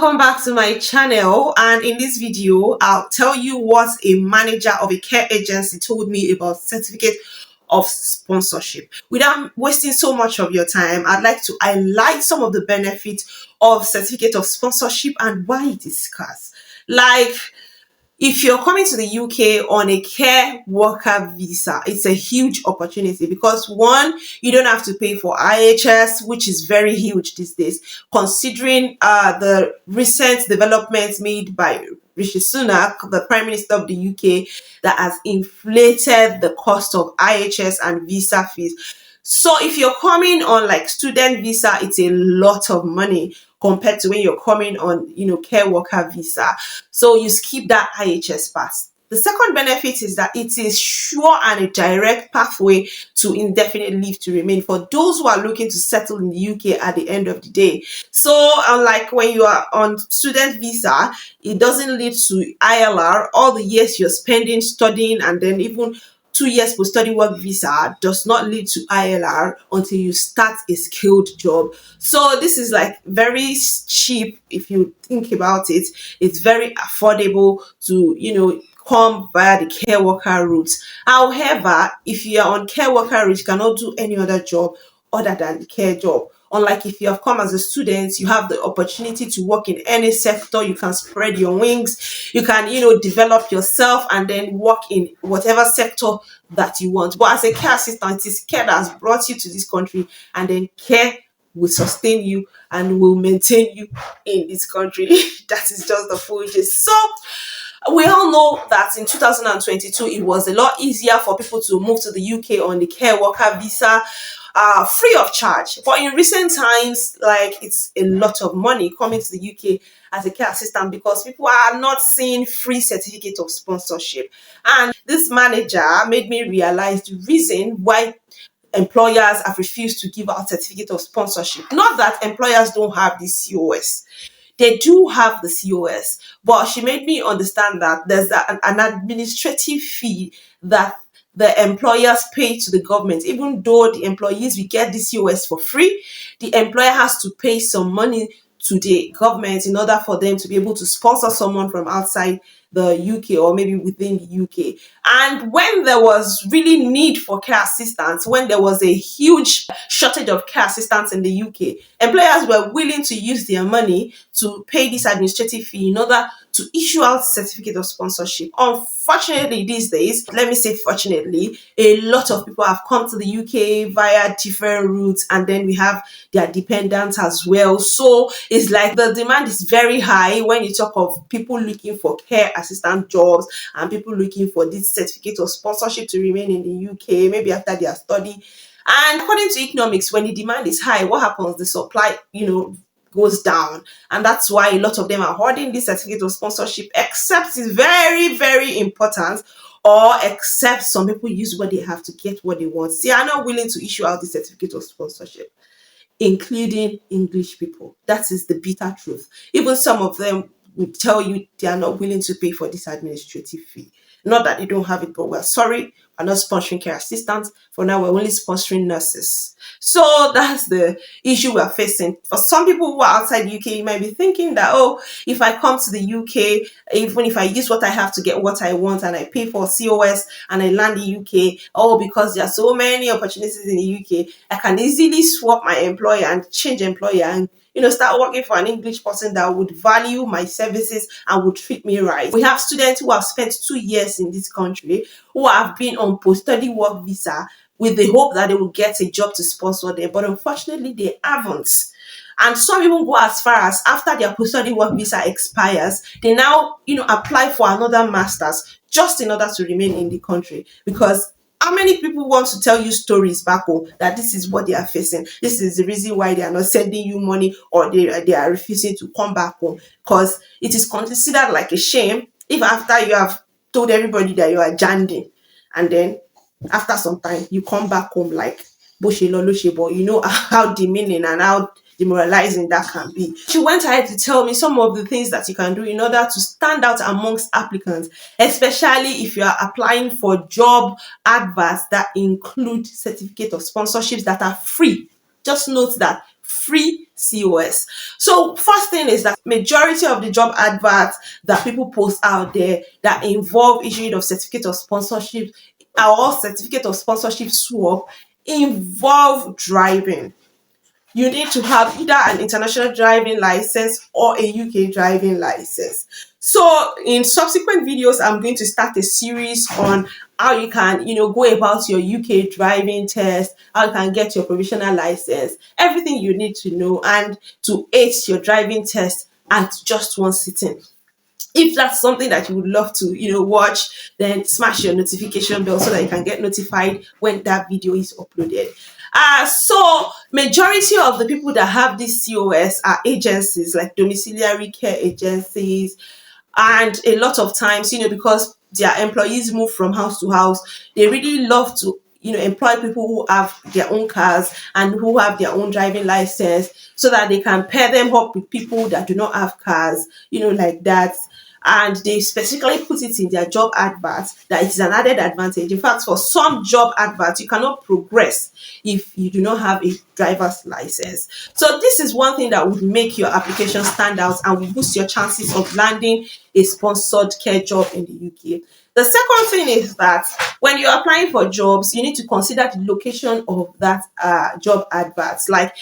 welcome back to my channel, and in this video I'll tell you what a manager of a care agency told me about certificate of sponsorship. Without wasting so much of your time, I'd like to highlight some of the benefits of certificate of sponsorship and why it is scarce. Like, if you're coming to the UK on a care worker visa, it's a huge opportunity because one, you don't have to pay for IHS, which is very huge these days, considering the recent developments made by Rishi Sunak, the Prime Minister of the UK, that has inflated the cost of IHS and visa fees. So if you're coming on like student visa, it's a lot of money compared to when you're coming on, care worker visa. So you skip that IHS pass. The second benefit is that it is sure and a direct pathway to indefinite leave to remain for those who are looking to settle in the UK at the end of the day. So unlike when you are on student visa, it doesn't lead to ILR. All the years you're spending studying and then even 2 years post-study work visa does not lead to ILR until you start a skilled job. So this is like very cheap if you think about it. It's very affordable to, come via the care worker route. However, if you are on care worker route, you cannot do any other job other than the care job. Unlike if you have come as a student, you have the opportunity to work in any sector. You can spread your wings. You can, develop yourself and then work in whatever sector that you want. But as a care assistant, it is care that has brought you to this country, and then care will sustain you and will maintain you in this country. That is just the full gist. So we all know that in 2022, it was a lot easier for people to move to the UK on the care worker visa, free of charge. But in recent times, like, it's a lot of money coming to the UK as a care assistant because people are not seeing free certificate of sponsorship. And this manager made me realize the reason why employers have refused to give out certificate of sponsorship. Not that employers don't have this COS. They do have the COS, but she made me understand that there's an administrative fee that the employers pay to the government. Even though the employees will get the COS for free, the employer has to pay some money to the government in order for them to be able to sponsor someone from outside the UK or maybe within the UK. And when there was really need for care assistants, when there was a huge shortage of care assistants in the UK, employers were willing to use their money to pay this administrative fee in order to issue out certificate of sponsorship. Unfortunately, these days, let me say fortunately, a lot of people have come to the UK via different routes, and then we have their dependents as well. So it's like the demand is very high when you talk of people looking for care assistant jobs and people looking for this certificate of sponsorship to remain in the UK, maybe after their study. And according to economics, when the demand is high, what happens? The supply, goes down, and that's why a lot of them are hoarding this certificate of sponsorship, except it's very, very important, or except some people use what they have to get what they want. They are not willing to issue out the certificate of sponsorship, including English people. That is the bitter truth. Even some of them would tell you they are not willing to pay for this administrative fee. Not that they don't have it, but we're sorry, we're not sponsoring care assistants. For now, we're only sponsoring nurses. So that's the issue we're facing. For some people who are outside the UK, you might be thinking that, oh, if I come to the UK, even if I use what I have to get what I want and I pay for COS and I land the UK, oh, because there are so many opportunities in the UK, I can easily swap my employer and change employer and start working for an English person that would value my services and would treat me right. We have students who have spent 2 years in this country who have been on post-study work visa with the hope that they will get a job to sponsor them, but unfortunately they haven't. And some even go as far as after their post-study work visa expires, they now, apply for another master's just in order to remain in the country. Because how many people want to tell you stories back home that this is what they are facing? This is the reason why they are not sending you money, or they are refusing to come back home. Because it is considered like a shame if after you have told everybody that you are janding, and then after some time you come back home like Boshelo Loshebo. You know how demeaning and how demoralizing that can be. She went ahead to tell me some of the things that you can do in order to stand out amongst applicants, especially if you are applying for job adverts that include certificate of sponsorships that are free. Just note that free COS. So first thing is that majority of the job adverts that people post out there that involve issuing of certificate of sponsorship or certificate of sponsorship swap involve driving. You need to have either an international driving license or a UK driving license. So in subsequent videos, I'm going to start a series on how you can, go about your UK driving test, how you can get your provisional license, everything you need to know, and to ace your driving test at just one sitting. If that's something that you would love to watch, then smash your notification bell so that you can get notified when that video is uploaded. So majority of the people that have this COS are agencies like domiciliary care agencies, and a lot of times, because their employees move from house to house, they really love to employ people who have their own cars and who have their own driving license, so that they can pair them up with people that do not have cars, like that. And they specifically put it in their job adverts that it is an added advantage. In fact, for some job adverts, you cannot progress if you do not have a driver's license. So this is one thing that would make your application stand out and will boost your chances of landing a sponsored care job in the UK. The second thing is that when you're applying for jobs, you need to consider the location of that job adverts. Like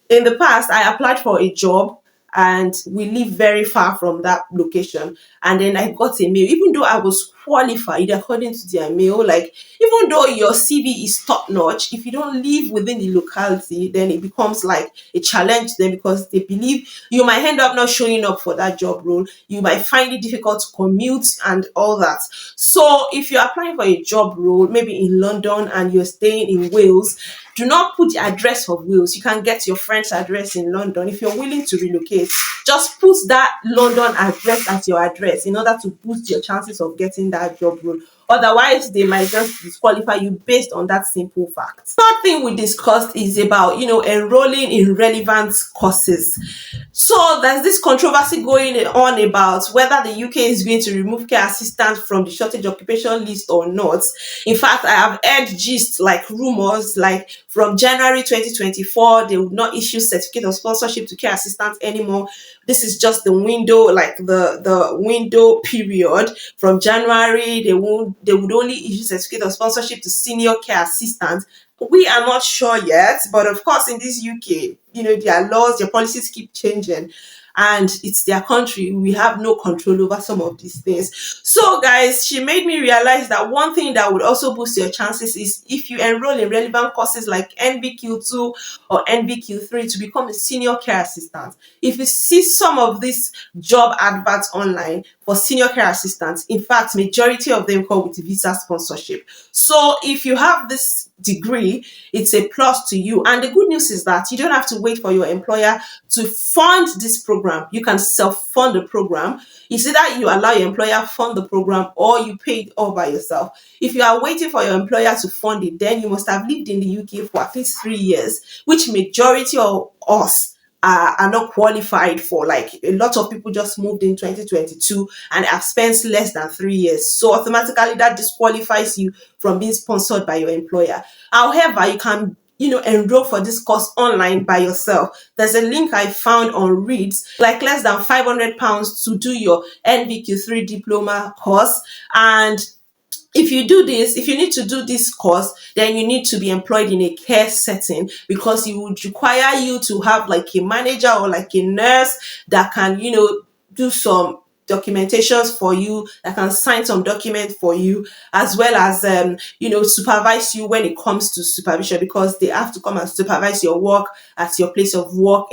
in the past, I applied for a job and we live very far from that location. And then I got a mail, even though I was qualified according to their mail, like even though your CV is top notch, if you don't live within the locality, then it becomes like a challenge to them, because they believe you might end up not showing up for that job role. You might find it difficult to commute and all that. So if you're applying for a job role, maybe in London and you're staying in Wales, do not put the address of Wales. You can get your friend's address in London. If you're willing to relocate, just put that London address as your address in order to boost your chances of getting that job role. Otherwise, they might just disqualify you based on that simple fact. Third thing we discussed is about, enrolling in relevant courses. So there's this controversy going on about whether the UK is going to remove care assistants from the shortage occupation list or not. In fact, I have heard gist, like rumors, like from January 2024, they would not issue certificate of sponsorship to care assistants anymore. This is just the window, like the window period. From January, they would only issue certificate of sponsorship to senior care assistants. We are not sure yet, but of course, in this UK, their laws, their policies keep changing, and it's their country. We have no control over some of these things. So, guys, she made me realize that one thing that would also boost your chances is if you enroll in relevant courses like NVQ2 or NVQ3 to become a senior care assistant. If you see some of these job adverts online for senior care assistants, in fact, majority of them come with visa sponsorship. So if you have this degree, it's a plus to you. And the good news is that you don't have to wait for your employer to fund this program. You can self-fund the program. It's either you allow your employer fund the program or you pay it all by yourself. If you are waiting for your employer to fund it, then you must have lived in the UK for at least 3 years, which majority of us are not qualified for. Like a lot of people just moved in 2022 and have spent less than 3 years. So automatically that disqualifies you from being sponsored by your employer. However, you can enroll for this course online by yourself. There's a link I found on Reeds, like less than £500 to do your NVQ3 diploma course. And if you do this, if you need to do this course, then you need to be employed in a care setting, because it would require you to have like a manager or like a nurse that can, do some documentations for you, that can sign some document for you, as well as supervise you when it comes to supervision, because they have to come and supervise your work at your place of work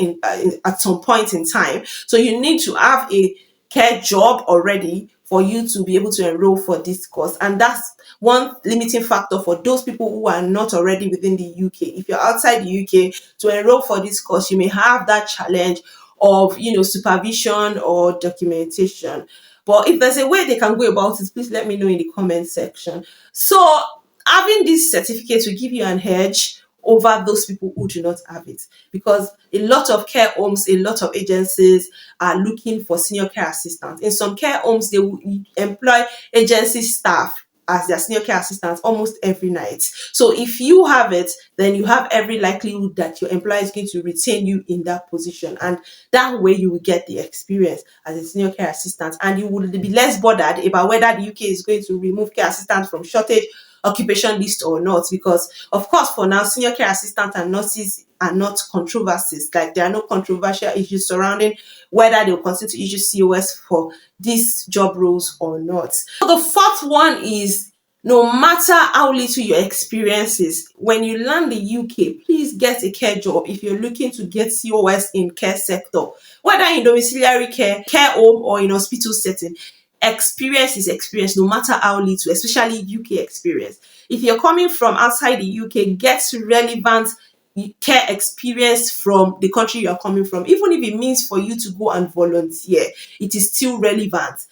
at some point in time. So you need to have a care job already for you to be able to enroll for this course. And that's one limiting factor for those people who are not already within the UK. If you're outside the UK, to enroll for this course, you may have that challenge of supervision or documentation. But if there's a way they can go about it, please let me know in the comment section. So having this certificate will give you an edge over those people who do not have it, because a lot of care homes, a lot of agencies are looking for senior care assistants. In some care homes, they will employ agency staff as their senior care assistant almost every night. So if you have it, then you have every likelihood that your employer is going to retain you in that position. And that way you will get the experience as a senior care assistant, and you will be less bothered about whether the UK is going to remove care assistants from shortage occupation list or not. Because of course, for now, senior care assistants and nurses are not controversies. Like, there are no controversial issues surrounding whether they will continue to issue COS for these job roles or not. So the fourth one is, no matter how little your experience is, when you land the UK, please get a care job if you're looking to get COS in care sector, whether in domiciliary care, care home, or in hospital setting. Experience is experience, no matter how little, especially UK experience. If you're coming from outside the UK, get relevant care experience from the country you are coming from. Even if it means for you to go and volunteer, it is still relevant.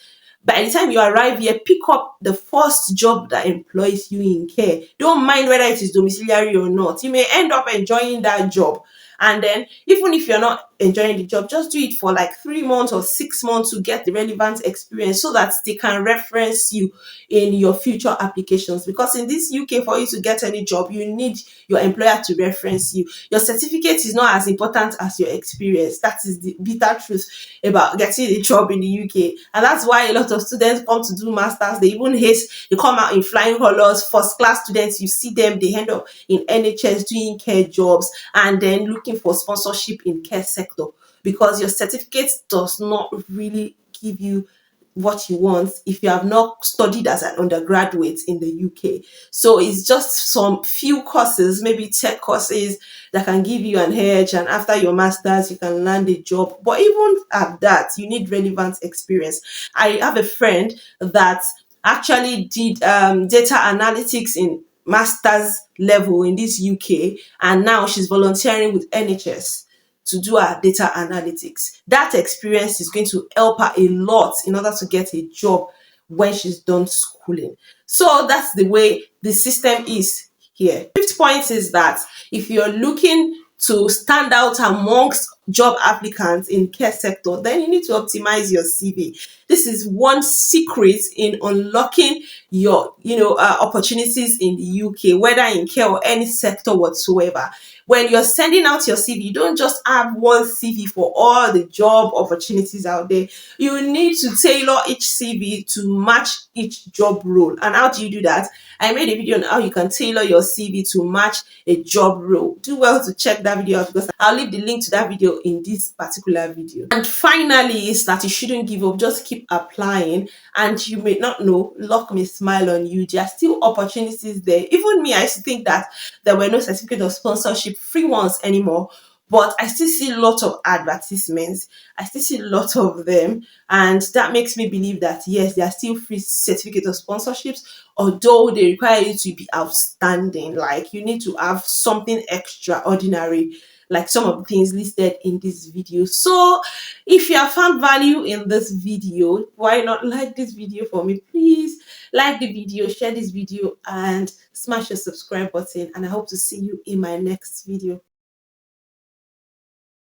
By the time you arrive here, pick up the first job that employs you in care. Don't mind whether it is domiciliary or not. You may end up enjoying that job. And then, even if you're not enjoying the job, just do it for like 3 months or 6 months to get the relevant experience so that they can reference you in your future applications. Because in this UK, for you to get any job, you need your employer to reference you. Your certificate is not as important as your experience. That is the bitter truth about getting a job in the UK. And that's why a lot of students come to do masters. They even hate, they come out in flying colors. First class students, you see them, they end up in NHS doing care jobs and then looking for sponsorship in care sector, because your certificate does not really give you what you want if you have not studied as an undergraduate in the UK. So it's just some few courses, maybe tech courses, that can give you an edge, and after your masters you can land a job. But even at that, you need relevant experience. I have a friend that actually did data analytics in masters level in this UK, and now she's volunteering with NHS to do her data analytics. That experience is going to help her a lot in order to get a job when she's done schooling. So that's the way the system is here. Fifth point is that if you're looking to stand out amongst job applicants in care sector, then you need to optimize your CV. This is one secret in unlocking your opportunities in the UK, whether in care or any sector whatsoever. When you're sending out your CV, you don't just have one CV for all the job opportunities out there. You need to tailor each CV to match each job role. And how do you do that? I made a video on how you can tailor your CV to match a job role. Do well to check that video out, because I'll leave the link to that video in this particular video. And finally is that you shouldn't give up. Just keep applying, and you may not know, luck may smile on you. There are still opportunities there. Even me, I used to think that there were no certificate of sponsorship free ones anymore, but I still see a lot of advertisements. I still see a lot of them, and that makes me believe that yes, there are still free certificate of sponsorships, although they require you to be outstanding. Like, you need to have something extraordinary, like some of the things listed in this video. So if you have found value in this video, why not like this video for me? Please like the video, share this video, and smash the subscribe button. And I hope to see you in my next video.